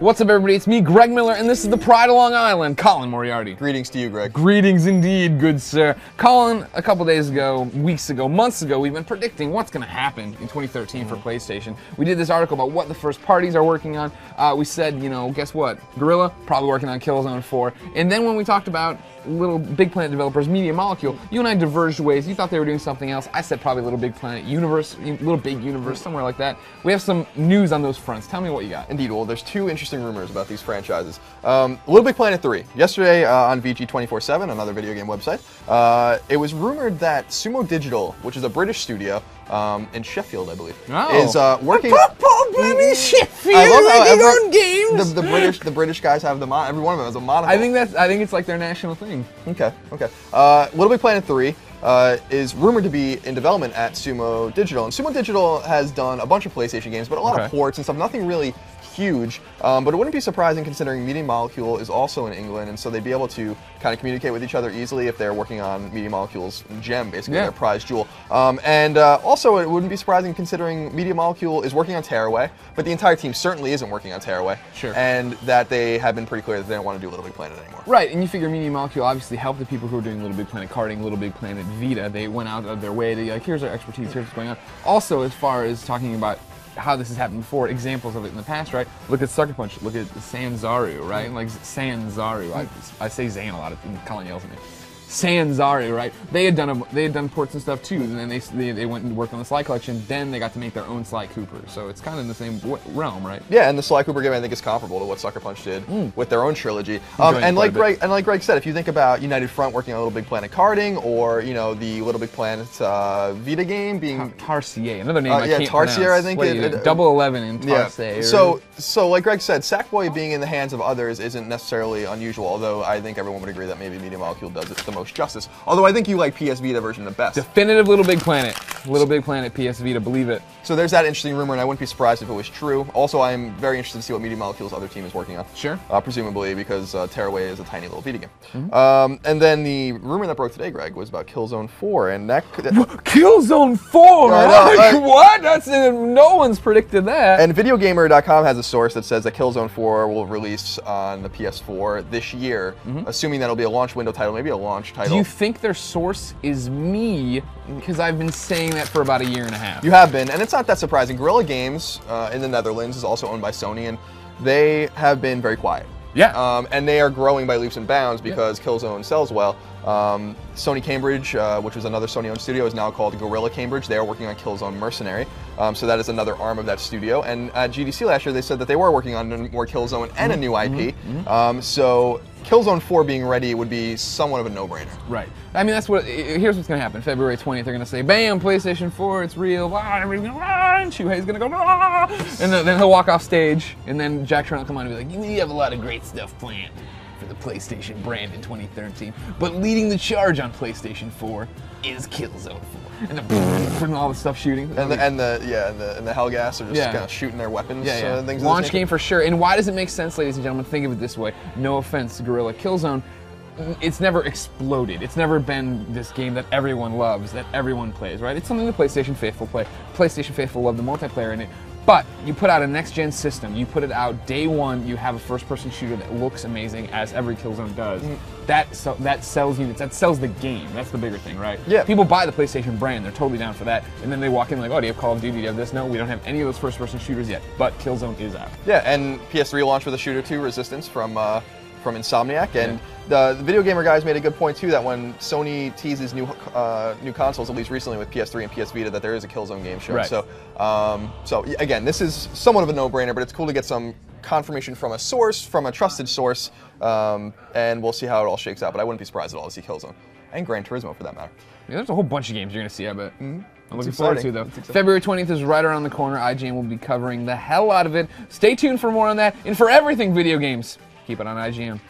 What's up, everybody? It's me, Greg Miller, and this is the Pride of Long Island, Colin Moriarty. Greetings to you, Greg. Greetings indeed, good sir. Colin, a couple days ago, weeks ago, months ago, we've been predicting what's going to happen in 2013 for PlayStation. We did this article about what the first parties are working on. We said, you know, guess what? Guerrilla, probably working on Killzone 4. And then when we talked about LittleBigPlanet developers, Media Molecule, you and I diverged ways. You thought they were doing something else. I said probably LittleBigPlanet Universe, Little Big Universe, somewhere like that. We have some news on those fronts. Tell me what you got. Indeed. Well, there's two interesting rumors about these franchises. LittleBigPlanet 3. Yesterday on VG247, another video game website, it was rumored that Sumo Digital, which is a British studio in Sheffield, I believe, is working. Sheffield, I love how making games. The British guys have every one of them has a monocle. I think it's like their national thing. Okay. LittleBigPlanet 3 is rumored to be in development at Sumo Digital, and Sumo Digital has done a bunch of PlayStation games, but a lot of ports and stuff. Nothing really huge, but it wouldn't be surprising considering Media Molecule is also in England, and so they'd be able to kind of communicate with each other easily if they're working on Media Molecule's gem, basically their prize jewel. Also, it wouldn't be surprising considering Media Molecule is working on Tearaway, but the entire team certainly isn't working on Tearaway. Sure. And that they have been pretty clear that they don't want to do LittleBigPlanet anymore. Right, and you figure Media Molecule obviously helped the people who were doing LittleBigPlanet karting, LittleBigPlanet Vita. They went out of their way to like, here's our expertise, here's what's going on. Also, as far as talking about how this has happened before, examples of it in the past, right? Look at Sucker Punch, look at Sanzaru, right? Like Sanzaru, I say Zan a lot, and Colin yells at me. Sanzaru, right? They had done ports and stuff too, and then they went and worked on the Sly Collection. Then they got to make their own Sly Cooper, so it's kind of in the same realm, right? Yeah, and the Sly Cooper game I think is comparable to what Sucker Punch did with their own trilogy. And like Greg said, if you think about United Front working on LittleBigPlanet karting, or you know the LittleBigPlanet Vita game being Tarsier, another name I can't pronounce. Tarsier, I think. Double 11 in Tarsier. Yeah. So like Greg said, Sackboy being in the hands of others isn't necessarily unusual. Although I think everyone would agree that maybe Media Molecule does it the most justice. Although I think you like PS Vita version the best. Definitive LittleBigPlanet. LittleBigPlanet PS Vita, believe it. So there's that interesting rumor, and I wouldn't be surprised if it was true. Also, I'm very interested to see what Media Molecule's other team is working on. Sure. Presumably because Tearaway is a tiny little Vita game. And then the rumor that broke today, Greg, was about Killzone 4, and that Killzone 4? What? That's no one's predicted that. And VideoGamer.com has a source that says that Killzone 4 will release on the PS4 this year, assuming that'll be a launch window title, maybe a launch title. Do you think their source is me? Because I've been saying that for about a year and a half. You have been, and it's not that surprising. Guerrilla Games in the Netherlands is also owned by Sony, and they have been very quiet. Yeah. And they are growing by leaps and bounds because Killzone sells well. Sony Cambridge, which was another Sony-owned studio, is now called Guerrilla Cambridge. They are working on Killzone Mercenary, so that is another arm of that studio. And at GDC last year, they said that they were working on more Killzone and a new IP. So Killzone 4 being ready would be somewhat of a no-brainer. Right. I mean, here's what's going to happen. February 20th, they're going to say, bam, PlayStation 4, it's real, and Shuhei's going to go, and then he'll walk off stage, and then Jack Tron will come on and be like, you have a lot of great stuff planned for the PlayStation brand in 2013, but leading the charge on PlayStation 4 is Killzone 4. And all the stuff shooting. And the Hellgas are just kind of shooting their weapons. Things Launch game for sure. And why does it make sense, ladies and gentlemen? Think of it this way. No offense, Guerrilla. Killzone, it's never exploded. It's never been this game that everyone loves, that everyone plays, right? It's something the PlayStation faithful play. PlayStation faithful love the multiplayer in it. But you put out a next-gen system, you put it out day one, you have a first-person shooter that looks amazing, as every Killzone does. That sells units, that sells the game. That's the bigger thing, right? Yeah. People buy the PlayStation brand, they're totally down for that, and then they walk in like, oh, do you have Call of Duty, do you have this? No, we don't have any of those first-person shooters yet, but Killzone is out. Yeah, and PS3 launched with a shooter too, Resistance, from Insomniac, and the Video Gamer guys made a good point too, that when Sony teases new consoles, at least recently with PS3 and PS Vita, that there is a Killzone game show. Right. So again, this is somewhat of a no-brainer, but it's cool to get some confirmation from a source, from a trusted source, and we'll see how it all shakes out. But I wouldn't be surprised at all to see Killzone and Gran Turismo for that matter. Yeah, there's a whole bunch of games you're gonna see, I bet. I'm looking forward to, though. February 20th is right around the corner. IGN will be covering the hell out of it. Stay tuned for more on that and for everything video games. Keep it on IGN.